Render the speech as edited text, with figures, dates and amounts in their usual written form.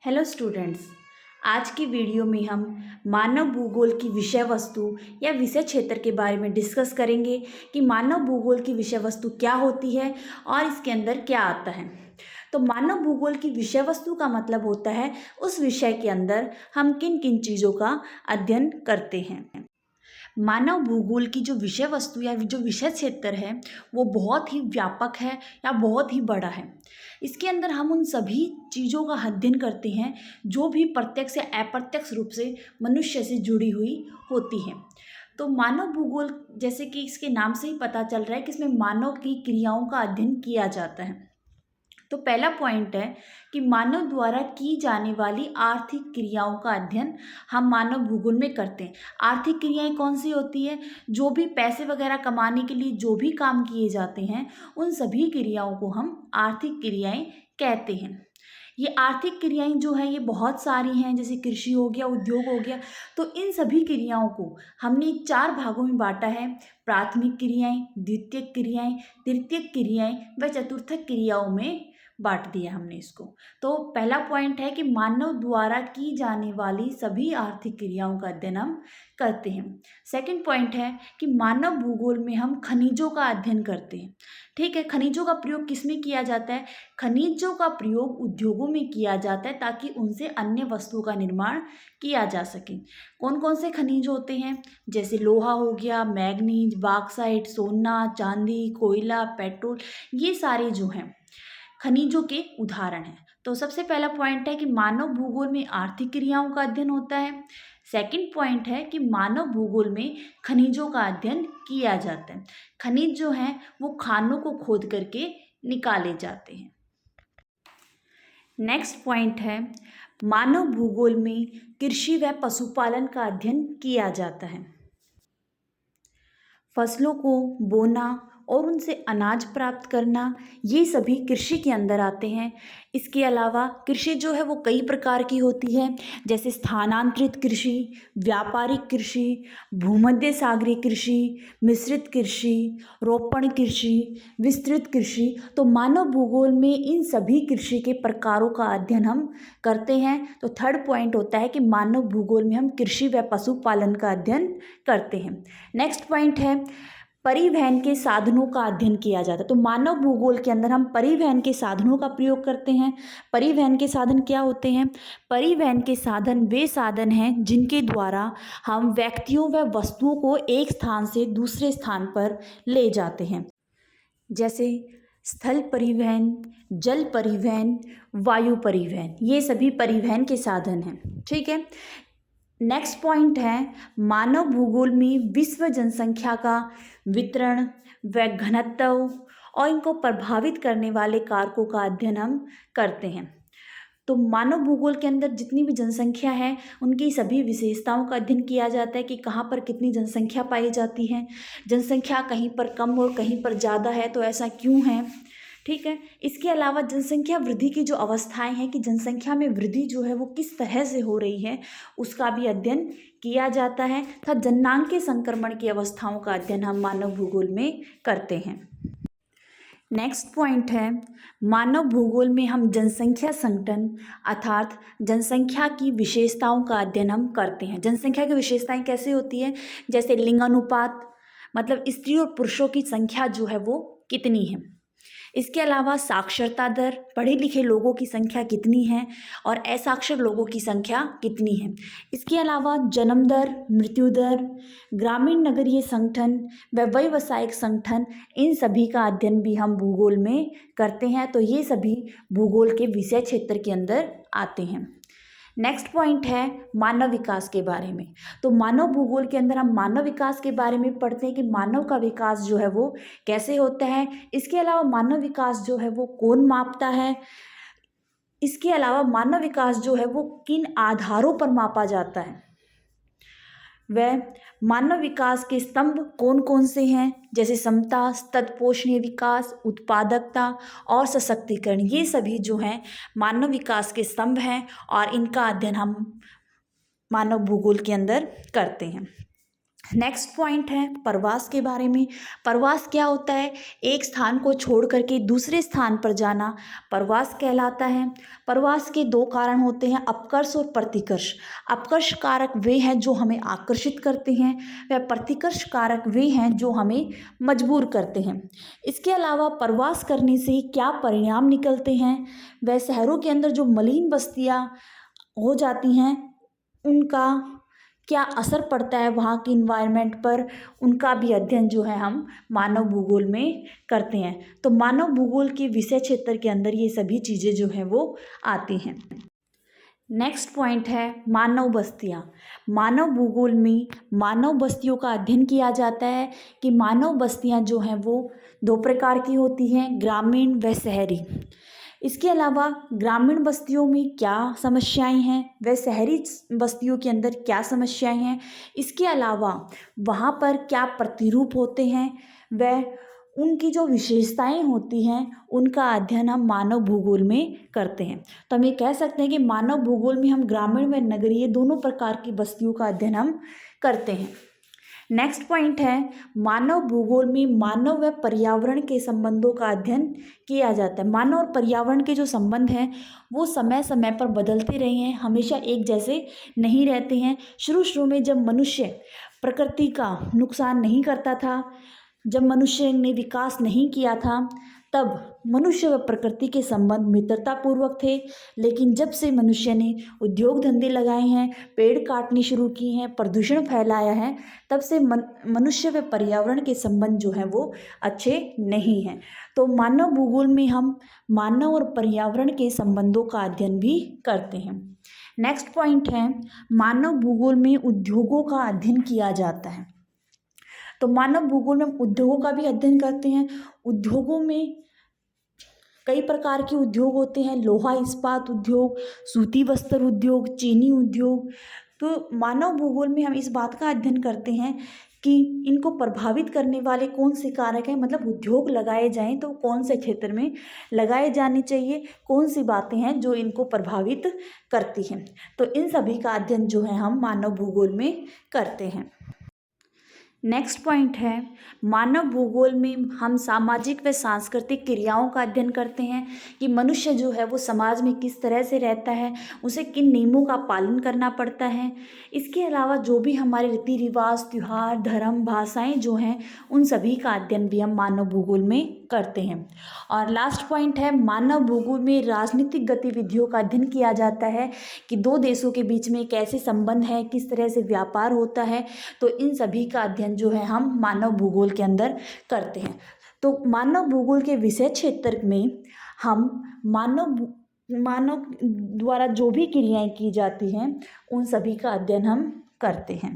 Hello students. आज की video में हम मानव भूगोल की विषय वस्तु या विषय क्षेत्र के बारे में डिस्कस करेंगे कि मानव भूगोल की विषय वस्तु क्या होती है और इसके अंदर क्या आता है। तो मानव भूगोल की विषय वस्तु का मतलब होता है उस विषय के अंदर हम किन किन चीज़ों का अध्ययन करते हैं। मानव भूगोल की जो विषय वस्तु या जो विषय क्षेत्र है वो बहुत ही व्यापक है या बहुत ही बड़ा है। इसके अंदर हम उन सभी चीज़ों का अध्ययन करते हैं जो भी प्रत्यक्ष या अप्रत्यक्ष रूप से मनुष्य से जुड़ी हुई होती हैं। तो मानव भूगोल जैसे कि इसके नाम से ही पता चल रहा है कि इसमें मानव की क्रियाओं का अध्ययन किया जाता है। तो पहला पॉइंट है कि मानव द्वारा की जाने वाली आर्थिक क्रियाओं का अध्ययन हम मानव भूगोल में करते हैं। आर्थिक क्रियाएं कौन सी होती है? जो भी पैसे वगैरह कमाने के लिए जो भी काम किए जाते हैं उन सभी क्रियाओं को हम आर्थिक क्रियाएं कहते हैं। ये आर्थिक क्रियाएं जो है ये बहुत सारी हैं, जैसे कृषि हो गया, उद्योग हो गया। तो इन सभी क्रियाओं को हमने 4 भागों में बांटा है: प्राथमिक क्रियाएं, द्वितीयक क्रियाएं, तृतीयक क्रियाएं व चतुर्थक क्रियाओं में बांट दिया हमने इसको। तो पहला पॉइंट है कि मानव द्वारा की जाने वाली सभी आर्थिक क्रियाओं का अध्ययन हम करते हैं। सेकंड पॉइंट है कि मानव भूगोल में हम खनिजों का अध्ययन करते हैं। ठीक है, खनिजों का प्रयोग किस में किया जाता है? खनिजों का प्रयोग उद्योगों में किया जाता है ताकि उनसे अन्य वस्तुओं का निर्माण किया जा सके। कौन कौन से खनिज होते हैं? जैसे लोहा हो गया, मैग्नीज, बॉक्साइट, सोना, चांदी, कोयला, पेट्रोल, ये सारे जो हैं खनिजों के उदाहरण हैं। तो सबसे पहला पॉइंट है कि मानव भूगोल में आर्थिक क्रियाओं का अध्ययन होता है। सेकंड पॉइंट है कि मानव भूगोल में खनिजों का अध्ययन किया जाता है। खनिज जो हैं वो खानों को खोद करके निकाले जाते हैं। नेक्स्ट पॉइंट है मानव भूगोल में कृषि व पशुपालन का अध्ययन किया जाता है। फसलों को बोना और उनसे अनाज प्राप्त करना, ये सभी कृषि के अंदर आते हैं। इसके अलावा कृषि जो है वो कई प्रकार की होती है, जैसे स्थानांतरित कृषि, व्यापारिक कृषि, भूमध्य सागरीय कृषि, मिश्रित कृषि, रोपण कृषि, विस्तृत कृषि। तो मानव भूगोल में इन सभी कृषि के प्रकारों का अध्ययन हम करते हैं। तो थर्ड पॉइंट होता है कि मानव भूगोल में हम कृषि व पशुपालन का अध्ययन करते हैं। नेक्स्ट पॉइंट है परिवहन के साधनों का अध्ययन किया जाता है। तो मानव भूगोल के अंदर हम परिवहन के साधनों का प्रयोग करते हैं। परिवहन के साधन क्या होते हैं? परिवहन के साधन वे साधन हैं जिनके द्वारा हम व्यक्तियों व वस्तुओं को एक स्थान से दूसरे स्थान पर ले जाते हैं, जैसे स्थल परिवहन, जल परिवहन, वायु परिवहन, ये सभी परिवहन के साधन हैं। ठीक है। नेक्स्ट पॉइंट है मानव भूगोल में विश्व जनसंख्या का वितरण व घनत्व और इनको प्रभावित करने वाले कारकों का अध्ययन हम करते हैं। तो मानव भूगोल के अंदर जितनी भी जनसंख्या है उनकी सभी विशेषताओं का अध्ययन किया जाता है कि कहाँ पर कितनी जनसंख्या पाई जाती है। जनसंख्या कहीं पर कम और कहीं पर ज़्यादा है, तो ऐसा क्यों है? ठीक है। इसके अलावा जनसंख्या वृद्धि की जो अवस्थाएं हैं कि जनसंख्या में वृद्धि जो है वो किस तरह से हो रही है, उसका भी अध्ययन किया जाता है। तथा जननांगीय संक्रमण की अवस्थाओं का अध्ययन हम मानव भूगोल में करते हैं। नेक्स्ट पॉइंट है मानव भूगोल में हम जनसंख्या संगठन अर्थात जनसंख्या की विशेषताओं का अध्ययन हम करते हैं। जनसंख्या की विशेषताएं कैसे होती है? जैसे लिंगानुपात, मतलब स्त्री और पुरुषों की संख्या जो है वो कितनी है। इसके अलावा साक्षरता दर, पढ़े लिखे लोगों की संख्या कितनी है और असाक्षर लोगों की संख्या कितनी है। इसके अलावा जन्म दर, मृत्यु दर, ग्रामीण नगरीय संगठन व व्यावसायिक संगठन, इन सभी का अध्ययन भी हम भूगोल में करते हैं। तो ये सभी भूगोल के विषय क्षेत्र के अंदर आते हैं। नेक्स्ट पॉइंट है मानव विकास के बारे में। तो मानव भूगोल के अंदर हम मानव विकास के बारे में पढ़ते हैं कि मानव का विकास जो है वो कैसे होता है। इसके अलावा मानव विकास जो है वो कौन मापता है। इसके अलावा मानव विकास जो है वो किन आधारों पर मापा जाता है। वह मानव विकास के स्तंभ कौन कौन से हैं, जैसे समता, तत्पोषणीय विकास, उत्पादकता और सशक्तिकरण, ये सभी जो हैं मानव विकास के स्तंभ हैं और इनका अध्ययन हम मानव भूगोल के अंदर करते हैं। नेक्स्ट पॉइंट है प्रवास के बारे में। प्रवास क्या होता है? एक स्थान को छोड़ करके दूसरे स्थान पर जाना प्रवास कहलाता है। प्रवास के दो कारण होते हैं, अपकर्ष और प्रतिकर्ष। अपकर्ष कारक वे हैं जो हमें आकर्षित करते हैं, वह प्रतिकर्ष कारक वे हैं जो हमें मजबूर करते हैं। इसके अलावा प्रवास करने से क्या परिणाम निकलते हैं, वह शहरों के अंदर जो मलिन बस्तियाँ हो जाती हैं उनका क्या असर पड़ता है वहाँ की इन्वायरमेंट पर, उनका भी अध्ययन जो है हम मानव भूगोल में करते हैं। तो मानव भूगोल के विषय क्षेत्र के अंदर ये सभी चीज़ें जो हैं वो आती हैं। नेक्स्ट पॉइंट है मानव बस्तियाँ। मानव भूगोल में मानव बस्तियों का अध्ययन किया जाता है कि मानव बस्तियाँ जो हैं वो दो प्रकार की होती हैं, ग्रामीण व शहरी। इसके अलावा ग्रामीण बस्तियों में क्या समस्याएं हैं, व शहरी बस्तियों के अंदर क्या समस्याएं हैं, इसके अलावा वहाँ पर क्या प्रतिरूप होते हैं, व उनकी जो विशेषताएं होती हैं उनका अध्ययन हम मानव भूगोल में करते हैं। तो हम ये कह सकते हैं कि मानव भूगोल में हम ग्रामीण व नगरीय दोनों प्रकार की बस्तियों का अध्ययन हम करते हैं। नेक्स्ट पॉइंट है मानव भूगोल में मानव व पर्यावरण के संबंधों का अध्ययन किया जाता है। मानव और पर्यावरण के जो संबंध हैं वो समय समय पर बदलते रहे हैं, हमेशा एक जैसे नहीं रहते हैं। शुरू में जब मनुष्य प्रकृति का नुकसान नहीं करता था, जब मनुष्य ने विकास नहीं किया था, तब मनुष्य व प्रकृति के संबंध मित्रतापूर्वक थे। लेकिन जब से मनुष्य ने उद्योग धंधे लगाए हैं, पेड़ काटने शुरू किए हैं, प्रदूषण फैलाया है, तब से मनुष्य व पर्यावरण के संबंध जो हैं वो अच्छे नहीं हैं। तो मानव भूगोल में हम मानव और पर्यावरण के संबंधों का अध्ययन भी करते हैं। नेक्स्ट पॉइंट है मानव भूगोल में उद्योगों का अध्ययन किया जाता है। तो मानव भूगोल में उद्योगों का भी अध्ययन करते हैं। उद्योगों में कई प्रकार के उद्योग होते हैं, लोहा इस्पात उद्योग, सूती वस्त्र उद्योग, चीनी उद्योग। तो मानव भूगोल में हम इस बात का अध्ययन करते हैं कि इनको प्रभावित करने वाले कौन से कारक हैं, मतलब उद्योग लगाए जाएं तो कौन से क्षेत्र में लगाए जाने चाहिए, कौन सी बातें हैं जो इनको प्रभावित करती हैं। तो इन सभी का अध्ययन जो है हम मानव भूगोल में करते हैं। नेक्स्ट पॉइंट है मानव भूगोल में हम सामाजिक व सांस्कृतिक क्रियाओं का अध्ययन करते हैं कि मनुष्य जो है वो समाज में किस तरह से रहता है, उसे किन नियमों का पालन करना पड़ता है। इसके अलावा जो भी हमारे रीति रिवाज, त्योहार, धर्म, भाषाएं जो हैं उन सभी का अध्ययन भी हम मानव भूगोल में करते हैं। और लास्ट पॉइंट है मानव भूगोल में राजनीतिक गतिविधियों का अध्ययन किया जाता है कि दो देशों के बीच में कैसे संबंध है, किस तरह से व्यापार होता है। तो इन सभी का अध्ययन जो है हम मानव भूगोल के अंदर करते हैं। तो मानव भूगोल के विषय क्षेत्र में हम मानव द्वारा जो भी क्रियाएं की जाती हैं उन सभी का अध्ययन हम करते हैं।